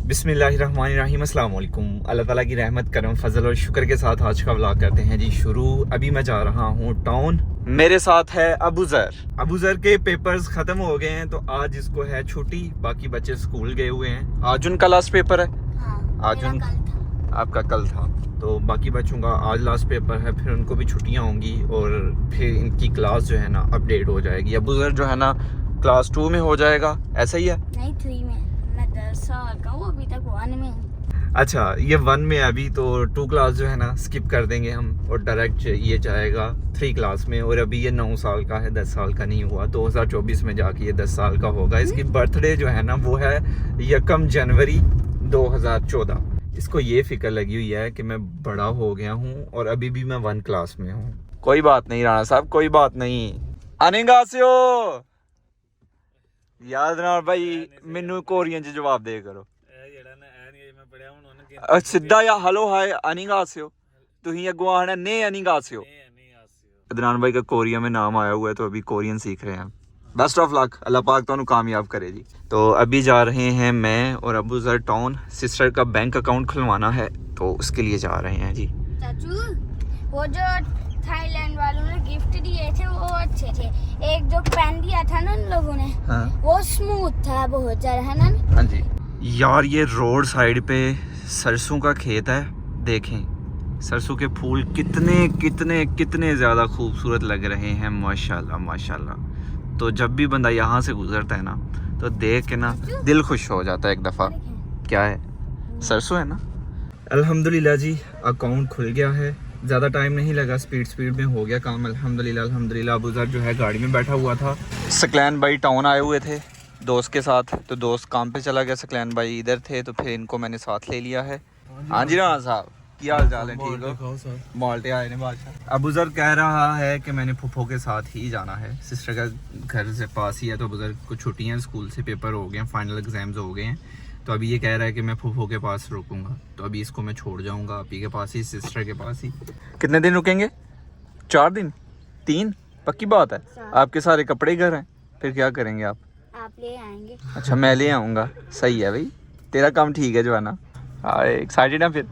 बिस्मिल्लाहिर्रहमानिर्रहीम अस्सलाम वालेकुम। अल्लाह ताला की रहमत करम फजल और शुक्र के साथ आज का व्लॉग करते हैं जी शुरू। अभी मैं जा रहा हूँ टाउन। मेरे साथ है अबू ज़र के पेपर्स ख़त्म हो गए हैं तो आज इसको है छुट्टी। बाकी बच्चे स्कूल गए हुए हैं। आज उनका लास्ट पेपर है। हाँ, आज आपका कल था तो बाकी बच्चों का आज लास्ट पेपर है। फिर उनको भी छुट्टियाँ होंगी और फिर इनकी क्लास जो है ना अपडेट हो जाएगी। अबू ज़र जो है ना क्लास 2 में हो जाएगा, ऐसा ही है? नहीं 3 में। मैं 10 साल का हूँ, अभी तक 1 में हूँ। अच्छा, ये 1 में अभी तो 2 क्लास जो है ना स्किप कर देंगे हम और डायरेक्ट ये जाएगा 3 क्लास में। और अभी ये 9 साल का है, 10 साल का नहीं हुआ। 2024 में जाके ये 10 साल का होगा। इसकी बर्थडे जो है ना वो है 1 जनवरी 2014। इसको ये फिक्र लगी हुई है कि मैं बड़ा हो गया हूँ और अभी भी मैं 1 क्लास में हूँ। कोई बात नहीं राणा साहब, कोई बात नहीं। आनेगा से हो याद ना भाई, मैनू कोरियन च जवाब दे करो। सीधा या हेलो हाय अनिगा से हो, तुही अगो आना ने अनिगा से हो। अदनान भाई का कोरिया में नाम आया हुआ है तो अभी कोरियन सीख रहे हैं। बेस्ट ऑफ लक, अल्लाह पाक तो कामयाब करे जी। तो अभी जा रहे हैं मैं और अबू ज़र टाउन। सिस्टर का बैंक अकाउंट खुलवाना है तो उसके लिए जा रहे हैं जी। चाचू, वो जो थाईलैंड वालों ने गिफ्ट दिए थे वो अच्छे थे। एक जो पेन दिया था ना उन लोगों ने, हाँ। वो स्मूथ था बहुत ज्यादा, है ना? हाँ जी यार, ये रोड साइड पे सरसों का खेत है। देखें सरसों के फूल कितने कितने कितने ज़्यादा खूबसूरत लग रहे हैं, माशाल्लाह माशाल्लाह। तो जब भी बंदा यहाँ से गुजरता है ना तो देख के ना दिल खुश हो जाता है एक दफ़ा। क्या है? सरसों है ना। अल्हम्दुलिल्लाह जी, अकाउंट खुल गया है। ज़्यादा टाइम नहीं लगा, स्पीड में हो गया काम अल्हम्दुलिल्लाह अल्हम्दुलिल्लाह। अबू ज़र जो है गाड़ी में बैठा हुआ था। सकलैन भाई टाउन आए हुए थे दोस्त के साथ, तो दोस्त काम पे चला गया। सकलैन भाई इधर थे तो फिर इनको मैंने साथ ले लिया है। हाँ जी राणा साहब, क्या हाल चाल है? ठीक हो? माल्टे आए ने बादशाह। अबू ज़र कह रहा है कि मैंने फुफो के साथ ही जाना है। सिस्टर का घर से पास ही है तो अबू ज़र को छुट्टियाँ, स्कूल से पेपर हो गए हैं, फाइनल एग्जाम्स हो गए हैं। तो अभी ये कह रहा है कि मैं फुफो के पास रुकूंगा। तो अभी इसको मैं छोड़ जाऊंगा आपी के पास ही, सिस्टर के पास ही। कितने दिन रुकेंगे? 4 दिन? 3? पक्की बात है? आपके सारे कपड़े घर हैं, फिर क्या करेंगे आप ले आएंगे। अच्छा मैं ले आऊँगा। सही है भाई, तेरा काम ठीक है जो है ना। हाँ एक्साइटेड है फिर,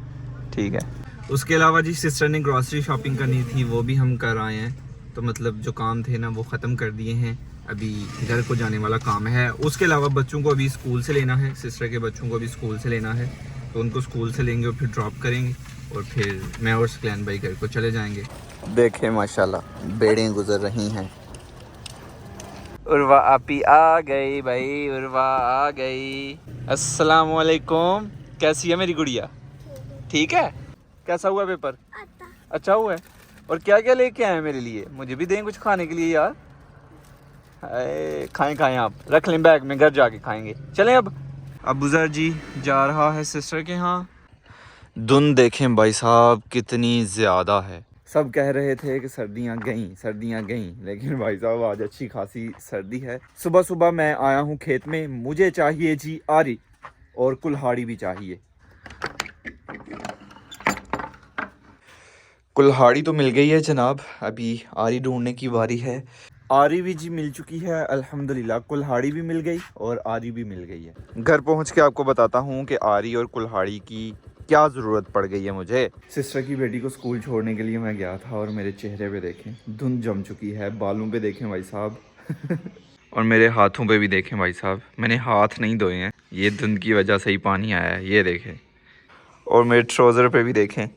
ठीक है। उसके अलावा जी सिस्टर ने ग्रॉसरी शॉपिंग करनी थी, वो भी हम कर आए हैं। तो मतलब जो काम थे ना वो ख़त्म कर दिए हैं। अभी घर को जाने वाला काम है। उसके अलावा बच्चों को अभी स्कूल से लेना है, सिस्टर के बच्चों को अभी स्कूल से लेना है। तो उनको स्कूल से लेंगे और फिर ड्रॉप करेंगे और फिर मैं और सकलैन भाई घर को चले जाएंगे। देखें माशाल्लाह बेड़ें गुजर रही हैं। उर्वा आपी आ गई भाई, उर्वा आ गई। अस्सलाम वालेकुम, कैसी है मेरी गुड़िया? ठीक है। कैसा हुआ पेपर? अच्छा हुआ है। और क्या क्या लेके आए हैं मेरे लिए? मुझे भी दें कुछ खाने के लिए यार। खाएं आप, रख लें बैग में, घर जाके खाएंगे। चलें अब। अबू ज़र जी जा रहा है सिस्टर के यहाँ। धुंध देखें भाई साहब कितनी ज़्यादा है। सब कह रहे थे कि सर्दियाँ गईं, लेकिन भाई साहब आज अच्छी खासी सर्दी है। सुबह सुबह मैं आया हूँ खेत में। मुझे चाहिए जी आरी और कुल्हाड़ी भी चाहिए। कुल्हाड़ी तो मिल गई है जनाब, अभी आरी ढूंढने की बारी है। आरी भी जी मिल चुकी है अल्हम्दुलिल्लाह, कुल्हाड़ी भी मिल गई और आरी भी मिल गई है। घर पहुंच के आपको बताता हूं कि आरी और कुल्हाड़ी की क्या ज़रूरत पड़ गई है मुझे। सिस्टर की बेटी को स्कूल छोड़ने के लिए मैं गया था और मेरे चेहरे पे देखें धुंध जम चुकी है, बालों पे देखें भाई साहब और मेरे हाथों पे भी देखें भाई साहब, मैंने हाथ नहीं धोए हैं, ये धुंध की वजह से ही पानी आया है, ये देखें। और मेरे ट्राउज़र पे भी देखें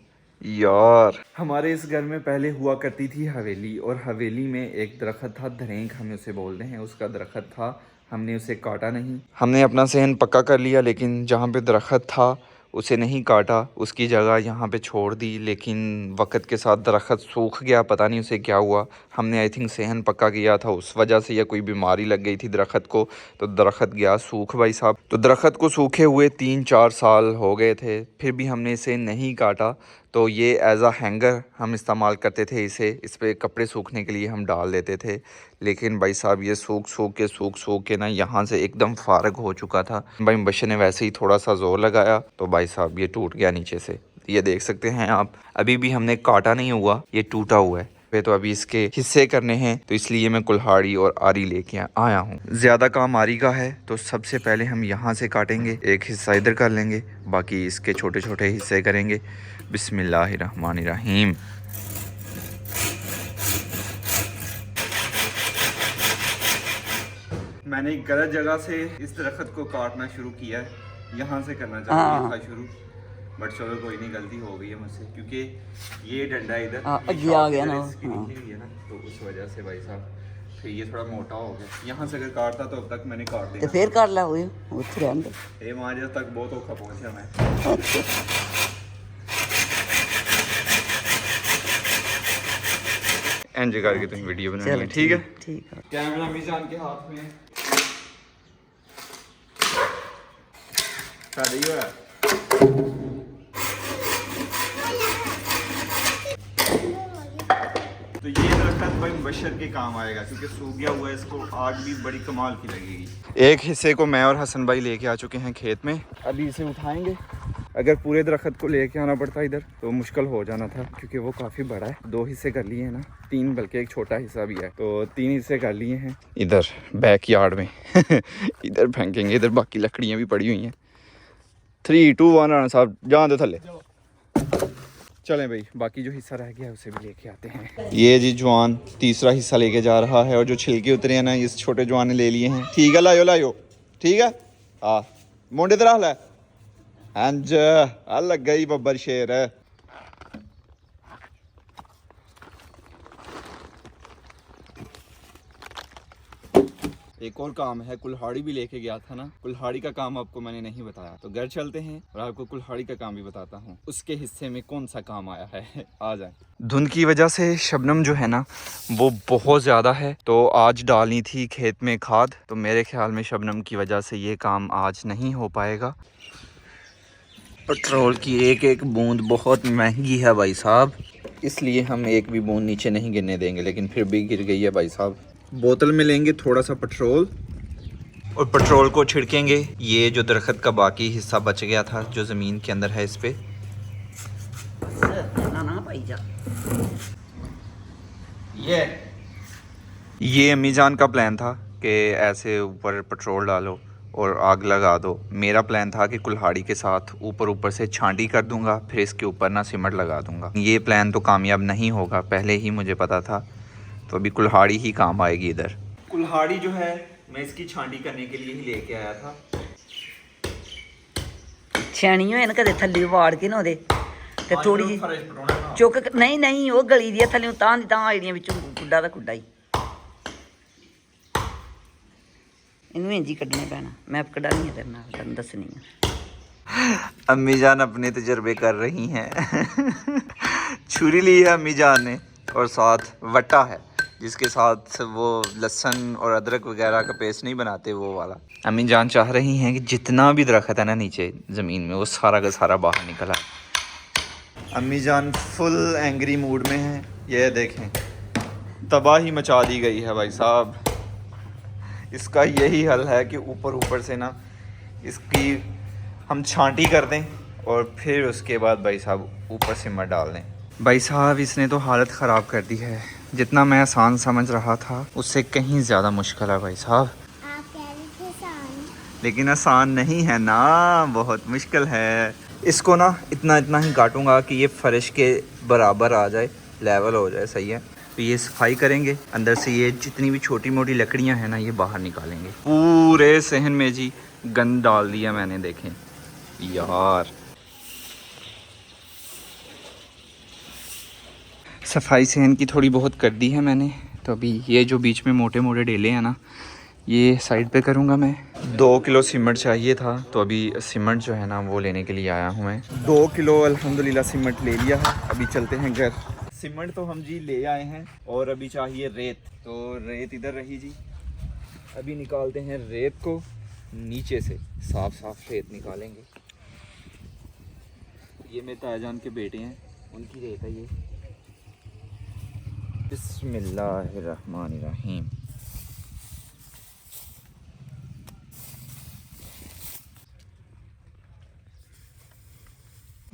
यार। हमारे इस घर में पहले हुआ करती थी हवेली, और हवेली में एक दरख्त था, धरेंक हमें उसे बोलते हैं। उसका दरख्त था, हमने उसे काटा नहीं। हमने अपना सहन पक्का कर लिया, लेकिन जहाँ पे दरख्त था उसे नहीं काटा, उसकी जगह यहाँ पे छोड़ दी। लेकिन वक्त के साथ दरख्त सूख गया, पता नहीं उसे क्या हुआ। हमने आई थिंक सहन पक्का किया था उस वजह से, या कोई बीमारी लग गई थी दरख्त को, तो दरख्त गया सूख भाई साहब। तो दरख्त को सूखे हुए 3-4 साल हो गए थे, फिर भी हमने इसे नहीं काटा। तो ये एज आ हैंगर हम इस्तेमाल करते थे इसे, इस पर कपड़े सूखने के लिए हम डाल देते थे। लेकिन भाई साहब ये सूख के ना यहाँ से एकदम फारग हो चुका था। भाई मुबशर ने वैसे ही थोड़ा सा ज़ोर लगाया तो भाई साहब ये टूट गया नीचे से। ये देख सकते हैं आप, अभी भी हमने काटा नहीं हुआ, ये टूटा हुआ है। तो अभी इसके हिस्से करने हैं, तो इसलिए मैं कुल्हाड़ी और आरी लेके आया हूँ। ज़्यादा काम आरी का है, तो सबसे पहले हम यहाँ से काटेंगे, एक हिस्सा इधर कर लेंगे, बाकी इसके छोटे छोटे हिस्से करेंगे। बिस्मिल्लाहिर्रहमानिर्रहीम। मैंने गलत जगह से इस दरख्त को काटना शुरू किया है, यहाँ से करना चाहिए था शुरू, बट चलो कोई नहीं, गलती हो गई है मुझसे, क्योंकि ये डंडा इधर ये आ गया ना, इसकी निकली हुई है ना, तो उस वजह से भाई साहब फिर ये थोड़ा मोटा हो गया। यहाँ से अगर काटता तो अब तक मैंने काट दिया। ਤੇ ਫੇਰ ਕਰ ਲੈ ਹੋਏ ਉੱਥੇ ਰਹਿਣ ਦੇ। ये मांझे तक बहुत औखा पहुंचा मैं। एंजॉय करके तुम वीडियो बनानी है, ठीक है? ठीक है। कैमरा मीजान के हाथ में है। सही हो रहा है। तो ये दरख्त भाई मुबशर के काम आएगा, क्योंकि सूख गया हुआ है, इसको आग भी बड़ी कमाल की लगेगी। एक हिस्से को मैं और हसन भाई लेके आ चुके हैं खेत में, अभी इसे उठाएंगे। अगर पूरे दरख्त को लेके आना पड़ता इधर तो मुश्किल हो जाना था, क्योंकि वो काफ़ी बड़ा है। 2 हिस्से कर लिए हैं ना, 3 बल्कि एक छोटा हिस्सा भी है, तो 3 हिस्से कर लिए हैं इधर बैक यार्ड में। इधर फेंकेंगे, इधर बाकी लकड़ियाँ भी पड़ी हुई हैं। 3, 2, 1 राणा साहब जान दो थले। चलें भाई, बाकी जो हिस्सा रह गया है उसे भी लेके आते हैं। ये जी जवान तीसरा हिस्सा लेके जा रहा है, और जो छिलके उतरे हैं ना इस छोटे जवान ने ले लिए हैं। ठीक है, लायो लायो, ठीक है। हाँ मुंडे तरह लै हंज लग गई बब्बर शेर। एक और काम है, कुल्हाड़ी भी लेके गया था ना, कुल्हाड़ी का काम आपको मैंने नहीं बताया, तो घर चलते हैं और आपको कुल्हाड़ी का काम भी बताता हूँ, उसके हिस्से में कौन सा काम आया है। आ जाए। धुंध की वजह से शबनम जो है ना वो बहुत ज़्यादा है, तो आज डालनी थी खेत में खाद, तो मेरे ख्याल में शबनम की वजह से ये काम आज नहीं हो पाएगा। पेट्रोल की एक एक बूंद बहुत महंगी है भाई साहब, इसलिए हम एक भी बूंद नीचे नहीं गिरने देंगे, लेकिन फिर भी गिर गई है भाई साहब। बोतल में लेंगे थोड़ा सा पेट्रोल और पेट्रोल को छिड़केंगे। ये जो दरख्त का बाकी हिस्सा बच गया था जो ज़मीन के अंदर है, इस पे ये अम्मी जान का प्लान था कि ऐसे ऊपर पेट्रोल डालो और आग लगा दो। मेरा प्लान था कि कुल्हाड़ी के साथ ऊपर ऊपर से छांटी कर दूंगा, फिर इसके ऊपर ना सीमेंट लगा दूंगा। ये प्लान तो कामयाब नहीं होगा, पहले ही मुझे पता था, तो अभी कुल्हाड़ी ही काम आएगी इधर। कुल्हाड़ी जो है मैं इसकी छांटी करने के लिए ही लेके आया था। ਛੈਣੀ ਹੋਏ ਨਾ ਕਦੇ ਥੱਲੇ ਵਾੜ ਕੇ ਨਾ ਉਹਦੇ ਤੇ ਥੋੜੀ ਜੀ ਚੁੱਕ ਨਹੀਂ ਨਹੀਂ ਉਹ ਗਲੀ ਦੀ ਥੱਲੇ ਤਾਂ ਦੀ ਤਾਂ ਆਈਡੀਆਂ ਵਿੱਚੋਂ ਕੁੱਡਾ ਦਾ ਕੁੱਡਾ ਹੀ ਇਹਨੂੰ ਇੰਜ ਹੀ ਕੱਢਣੇ ਪੈਣਾ। ਮੈਂ ਕਢਾਣੀ ਹੈ ਤੇਰੇ ਨਾਲ, ਤੈਨੂੰ ਦੱਸਣੀ ਹੈ। अम्मी जान अपने तजर्बे कर रही हैं। छुरी ली है अम्मी जान ने और साथ वट्टा है, जिसके साथ वो लहसुन और अदरक वगैरह का पेस्ट नहीं बनाते, वो वाला। अम्मी जान चाह रही हैं कि जितना भी दरख्त है ना नीचे ज़मीन में वो सारा का सारा बाहर निकला। अम्मी जान फुल एंग्री मूड में हैं। ये देखें, तबाही मचा दी गई है भाई साहब। इसका यही हल है कि ऊपर ऊपर से ना इसकी हम छांटी कर दें और फिर उसके बाद भाई साहब ऊपर सिमट डाल दें। भाई साहब इसने तो हालत ख़राब कर दी है, जितना मैं आसान समझ रहा था उससे कहीं ज़्यादा मुश्किल है भाई साहब। आप कह रहे थे आसान, लेकिन आसान नहीं है ना, बहुत मुश्किल है। इसको ना इतना इतना ही काटूंगा कि ये फर्श के बराबर आ जाए, लेवल हो जाए, सही है। तो ये सफाई करेंगे, अंदर से ये जितनी भी छोटी मोटी लकड़ियां हैं ना ये बाहर निकालेंगे। पूरे सहन में जी गंद डाल दिया मैंने, देखें यार। सफाई सहन की थोड़ी बहुत कर दी है मैंने, तो अभी ये जो बीच में मोटे मोटे डेले हैं ना ये साइड पे करूँगा मैं। 2 किलो सीमेंट चाहिए था, तो अभी सीमेंट जो है ना वो लेने के लिए आया हूँ मैं। 2 किलो अल्हम्दुलिल्लाह सीमेंट ले लिया है, अभी चलते हैं घर। सीमेंट तो हम जी ले आए हैं और अभी चाहिए रेत, तो रेत इधर रही जी। अभी निकालते हैं रेत को, नीचे से साफ साफ रेत निकालेंगे। ये मेरे तायाजान के बेटे हैं, उनकी रेत है ये। बिस्मिल्लाहिर्रहमानिर्रहीम।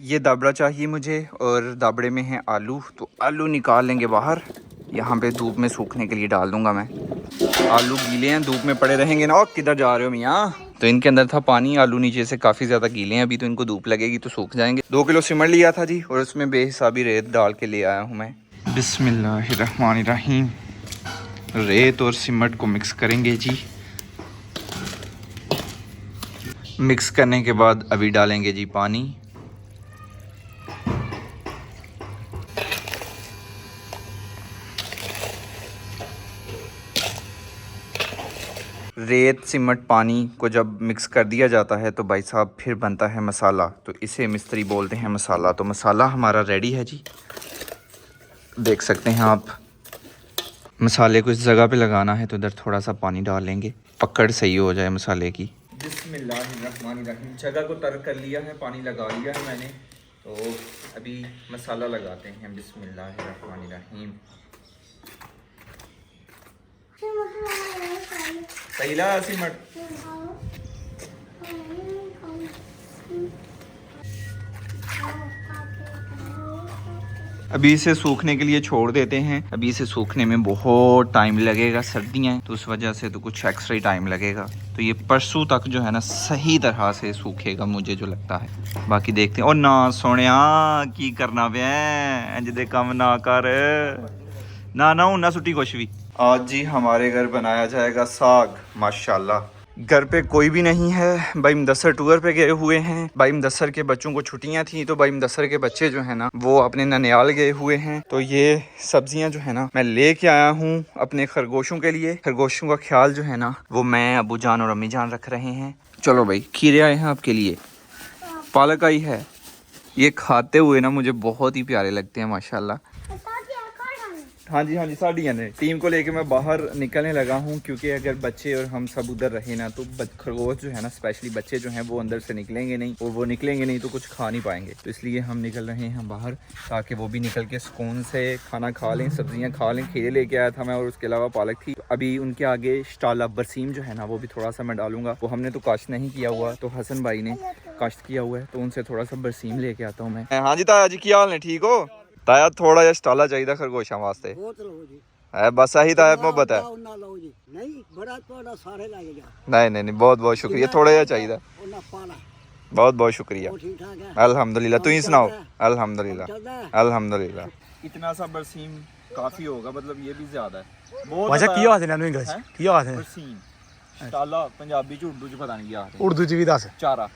ये दाबड़ा चाहिए मुझे और दाबड़े में है आलू, तो आलू निकाल लेंगे बाहर। यहाँ पे धूप में सूखने के लिए डाल दूंगा मैं। आलू गीले हैं, धूप में पड़े रहेंगे ना। और किधर जा रहे हो मियाँ? तो इनके अंदर था पानी, आलू नीचे से काफ़ी ज़्यादा गीले हैं अभी, तो इनको धूप लगेगी तो सूख जाएंगे। 2 किलो सीमेंट लिया था जी, और उसमें बेहिसाबी रेत डाल के ले आया हूँ मैं। बिस्मिल्लाहिर्रहमानिर्रहीम। रेत और सीमेंट को मिक्स करेंगे जी। मिक्स करने के बाद अभी डालेंगे जी पानी। रेत सीमेंट पानी को जब मिक्स कर दिया जाता है तो भाई साहब फिर बनता है मसाला, तो इसे मिस्त्री बोलते हैं मसाला। तो मसाला हमारा रेडी है जी, देख सकते हैं आप। मसाले को इस जगह पे लगाना है तो इधर थोड़ा सा पानी डाल लेंगे, पकड़ सही हो जाए मसाले की। बिस्मिल्लाहिर्रहमानिर्रहीम। जगह को तर्क कर लिया है, पानी लगा लिया है मैंने, तो अभी मसाला लगाते हैं। बिस्मिल्लाहिर्रहमानिर्रहीम। पहला सीमेंट अभी इसे सूखने के लिए छोड़ देते हैं। अभी इसे सूखने में बहुत टाइम लगेगा, सर्दियाँ हैं तो उस वजह से तो कुछ एक्स्ट्रा ही टाइम लगेगा। तो ये परसों तक जो है ना सही तरह से सूखेगा मुझे जो लगता है। बाकी देखते हैं। और ना सोनिया की करना पे इंज दे कम ना कर ना ना ना सुटी कुछ भी। आज जी हमारे घर बनाया जाएगा साग। माशाल्लाह घर पे कोई भी नहीं है, भाई मुदस्सर टूर पे गए हुए हैं। भाई मुदस्सर के बच्चों को छुट्टियां थी तो भाई मुदस्सर के बच्चे जो है ना वो अपने ननियाल गए हुए हैं। तो ये सब्जियां जो है ना मैं लेके आया हूँ अपने खरगोशों के लिए। खरगोशों का ख्याल जो है ना वो मैं, अबू जान और अम्मी जान रख रहे हैं। चलो भाई खीरे आए हैं आपके लिए, पालक आई है। ये खाते हुए ना मुझे बहुत ही प्यारे लगते हैं माशाल्लाह। हाँ जी साड़ियाँ ने टीम को लेके मैं बाहर निकलने लगा हूँ, क्योंकि अगर बच्चे और हम सब उधर रहे ना तो खरगोश जो है ना स्पेशली बच्चे जो हैं वो अंदर से निकलेंगे नहीं, और वो निकलेंगे नहीं तो कुछ खा नहीं पाएंगे। तो इसलिए हम निकल रहे हैं बाहर ताकि वो भी निकल के सुकून से खाना खा लें, सब्जियाँ खा लें। खीरे लेके आया था मैं और उसके अलावा पालक थी। अभी उनके आगे शाला बरसीम जो है ना वो भी थोड़ा सा मैं डालूंगा। वो हमने तो काश्त नहीं किया हुआ, तो हसन भाई ने काश्त किया हुआ है, तो उनसे थोड़ा सा बरसीम लेके आता हूँ मैं। हाँ जी ताया जी क्या हाल है, ठीक हो? ताया थोड़ा जिहा स्टाला चाहिए खरगोशा वास्ते। बस यही ताया मोहब्बत है। नहीं बहुत बहुत शुक्रिया, थोड़ा जिहा चाहिए। बहुत बहुत शुक्रिया। अल्हम्दुलिल्लाह, तुम ही सुनाओ। अल्हम्दुलिल्लाह इतना सा बरसीम काफी होगा, मतलब ये भी ज्यादा है। अच्छा की बात है इंग्लिश की बात है? बरसीम स्टाला पंजाबी च उर्दू च पता नहीं क्या है। उर्दू च भी दस चारा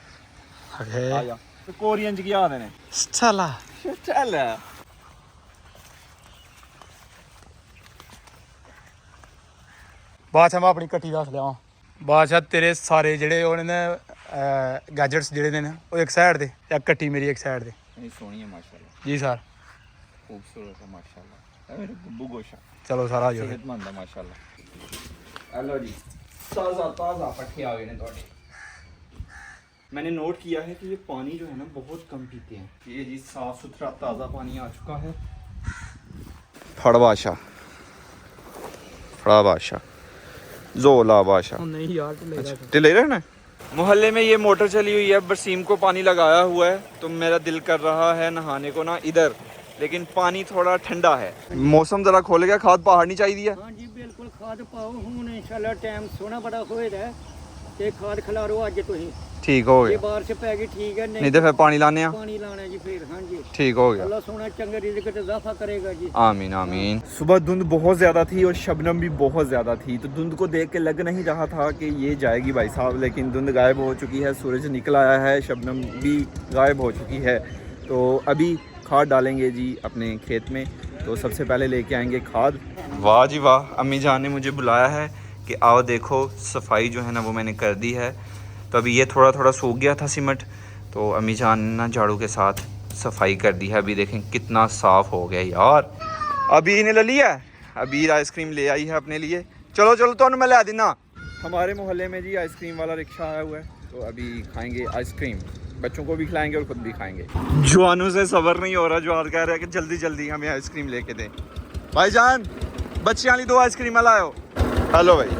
है। आया तो कोरियन च क्या आते ने? स्टाला स्टाला। बादशाह मैं अपनी कट्टी दस लिया। बादशाह तेरे सारे जेह्ड़े ओह् ने गैजेट्स जेह्ड़े ने ओह् एक साइड ते या कट्टी मेरी एक साइड ते। नहीं सोहनी है माशाल्लाह जी सर, खूबसूरत है माशाल्लाह। मेरे बब्बू गोशा चलो सारा जो सेहतमंद है माशाल्लाह। हेलो जी, ताज़ा ताज़ा पट्ठे आ गए ने ਤੁਹਾਡੇ। मैंने नोट किया है कि ये पानी जो है ना बहुत कम पीते हैं। ये जी साफ़ सुथरा ताज़ा पानी आ चुका है। फड़ बादशाह, फड़ा बादशाह, जोला बादशाह। नहीं यार ले रहे ना। मोहल्ले में ये मोटर चली हुई है, बरसीम को पानी लगाया हुआ है, तो मेरा दिल कर रहा है नहाने को ना इधर, लेकिन पानी थोड़ा ठंडा है। मौसम जरा खोल गया, खाद पहाड़ नहीं चाहिए। हाँ जी बिल्कुल खाद पाओ हुण इंशाल्लाह टाइम सोना बड़ा होएगा ते खाद खिलारो अज तुसीं ठीक हो ये गया। बारिश पै गई ठीक है, नहीं तो फिर पानी लाने आ। पानी लाना जी फिर। हाँ जी ठीक हो गया। अल्लाह सोना चंगा रिज़्क ते इजाफा करेगा जी। आमीन आमीन। सुबह धुंध बहुत ज़्यादा थी और शबनम भी बहुत ज़्यादा थी, तो धुंध को देख के लग नहीं रहा था कि ये जाएगी भाई साहब, लेकिन धुंध गायब हो चुकी है, सूरज निकल आया है, शबनम भी गायब हो चुकी है। तो अभी खाद डालेंगे जी अपने खेत में, तो सबसे पहले लेके आएंगे खाद। वाह जी वाह, अम्मी जान ने मुझे बुलाया है कि आओ देखो सफाई जो है ना वो मैंने कर दी है। तो अभी ये थोड़ा थोड़ा सूख गया था सीमेंट, तो अम्मी जान ने ना झाड़ू के साथ सफाई कर दी है। अभी देखें कितना साफ़ हो गया यार। अभी इन्हें ले लिया, अभी आइसक्रीम ले आई है अपने लिए। चलो चलो तो मैं ला देना। हमारे मोहल्ले में जी आइसक्रीम वाला रिक्शा आया हुआ है, तो अभी खाएंगे आइसक्रीम, बच्चों को भी खिलाएंगे और खुद भी खाएंगे। जवानों से सब्र नहीं हो रहा, जवान कह रहे हैं कि जल्दी जल्दी हमें आइसक्रीम लेके दें। भाईजान बच्चे वाली 2 आइसक्रीम लाओ। हेलो भाई,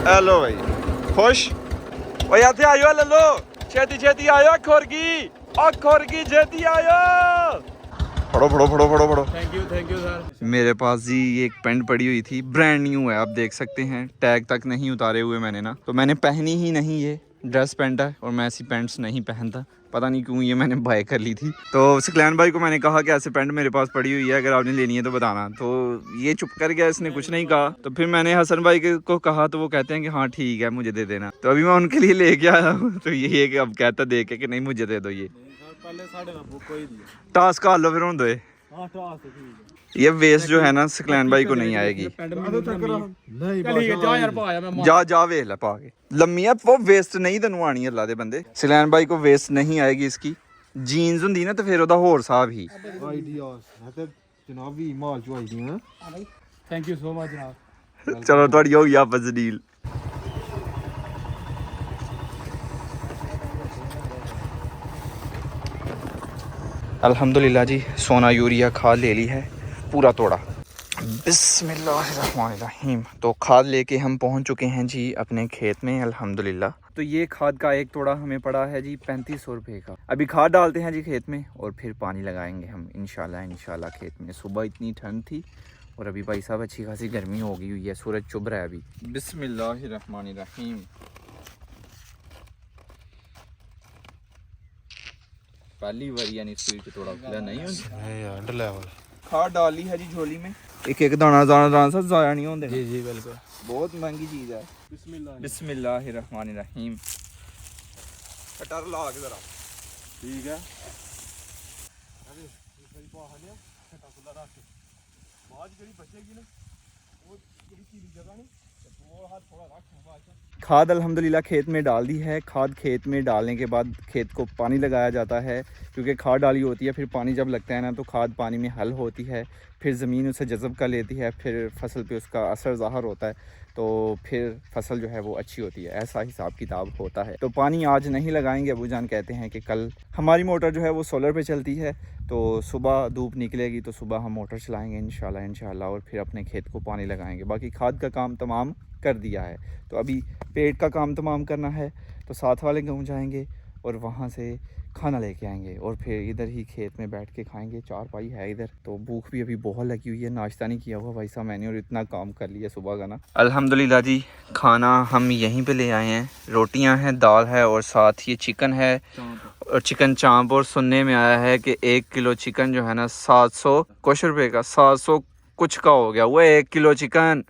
हेलो भाई, खुश ओ याते आयो ले लो, छेती छेती आयो खोरगी। अखर की जेती आयो। फड़ो फड़ो फड़ो फड़ो फड़ो। Thank you sir. मेरे पास जी ये एक पेंट पड़ी हुई थी, ब्रांड न्यू है, आप देख सकते हैं, टैग तक नहीं उतारे हुए मैंने ना, तो मैंने पहनी ही नहीं। ये ड्रेस पेंट है और मैं ऐसी पेंट्स नहीं पहनता, पता नहीं क्यों ये मैंने बाय कर ली थी। तो सकलैन भाई को मैंने कहा कि ऐसे पेंट मेरे पास पड़ी हुई है, अगर आपने लेनी है तो बताना। तो ये चुप कर गया, इसने कुछ नहीं कहा। तो फिर मैंने हसन भाई को कहा तो वो कहते हैं कि हाँ ठीक है मुझे दे देना। तो अभी मैं उनके लिए लेके आया हूँ। तो ये है कि अब कहता देख के कि नहीं मुझे दे दो। ये टास्क आ लो फिर हूँ दो। ये वेस्ट जो है ना सकलैन भाई को नहीं आएगी। जा वेख ला पा के लम्मिया, वो वेस्ट नहीं तेनू आनी अल्लाह दे बंदे। सकलैन भाई को वेस्ट नहीं आएगी इसकी। जीन्स हुंदी ना तो फिर ओदा होर साहब ही। जनाब भी माल चो आई दी थैंक यू सो मच जनाब। चलो थोड़ी हो गई आपस डील। अल्हम्दुलिल्लाह जी, सोना यूरिया खाद ले ली है, पूरा तोड़ा। बिस्मिल्लाहिर्रहमानिर्रहीम। तो खाद लेके हम पहुंच चुके हैं जी अपने खेत में अल्हम्दुलिल्लाह। तो ये खाद का एक तोड़ा हमें पड़ा है जी 3500 रुपये का। अभी खाद डालते हैं जी खेत में और फिर पानी लगाएंगे हम इंशाल्लाह खेत में। सुबह इतनी ठंड थी और अभी भाई साहब अच्छी खासी गर्मी हो गई हुई है, सूरज चुभ रहा है अभी। बिस्मिल्लाहिर्रहमानिर्रहीम। पहली बार यानी स्पीड पे थोड़ा खुला नहीं हो। खाद डाली है जी झोली में, एक एक दाना सा ज़ाया नहीं होंगे। जी जी बिल्कुल, बहुत महंगी चीज़ है। बिस्मिल्लाहिर्रहमानिर्रहीम। कटर ला के जरा, ठीक है। खाद अल्हम्दुलिल्लाह खेत में डाल दी है। खाद खेत में डालने के बाद खेत को पानी लगाया जाता है, क्योंकि खाद डाली होती है, फिर पानी जब लगता है ना तो खाद पानी में हल होती है, फिर ज़मीन उसे जज़ब कर लेती है, फिर फसल पे उसका असर ज़ाहिर होता है, तो फिर फसल जो है वो अच्छी होती है। ऐसा हिसाब किताब होता है। तो पानी आज नहीं लगाएंगे, अबू जान कहते हैं कि कल। हमारी मोटर जो है वो सोलर पे चलती है, तो सुबह धूप निकलेगी तो सुबह हम मोटर चलाएंगे इंशाल्लाह और फिर अपने खेत को पानी लगाएंगे। बाकी खाद का काम तमाम कर दिया है, तो अभी पेट का काम तमाम करना है। तो साथ वाले गाँव जाएंगे और वहाँ से खाना लेके आएंगे और फिर इधर ही खेत में बैठ के खाएंगे। 4 पाई है इधर, तो भूख भी अभी बहुत लगी हुई है। नाश्ता नहीं किया हुआ भाई साहब मैंने और इतना काम कर लिया सुबह का ना। अल्हम्दुलिल्लाह जी, खाना हम यहीं पे ले आए हैं। रोटियां हैं, दाल है और साथ ये चिकन है और चिकन चाँप। और सुनने में आया है कि 1 किलो चिकन जो है ना 700 कुछ रुपये का, 700 कुछ का हो गया वो 1 किलो चिकन।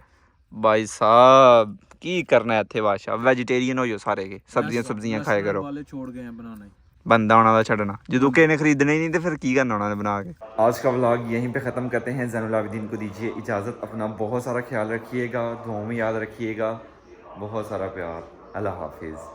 भाई साहब की करना है थे बादशाह, वेजिटेरियन हो जो सारे के, सब्जियां खाए करो। छोड़ गए हैं बनाना बंदा होना था छड़ना, जो किसी ने खरीदना ही नहीं तो फिर की करना उन्होंने बना के। आज का व्लॉग यहीं पे ख़त्म करते हैं। ज़ैनुल आबिदीन को दीजिए इजाज़त। अपना बहुत सारा ख्याल रखिएगा, दुआओं में याद रखिएगा। बहुत सारा प्यार। अल्लाह हाफिज़।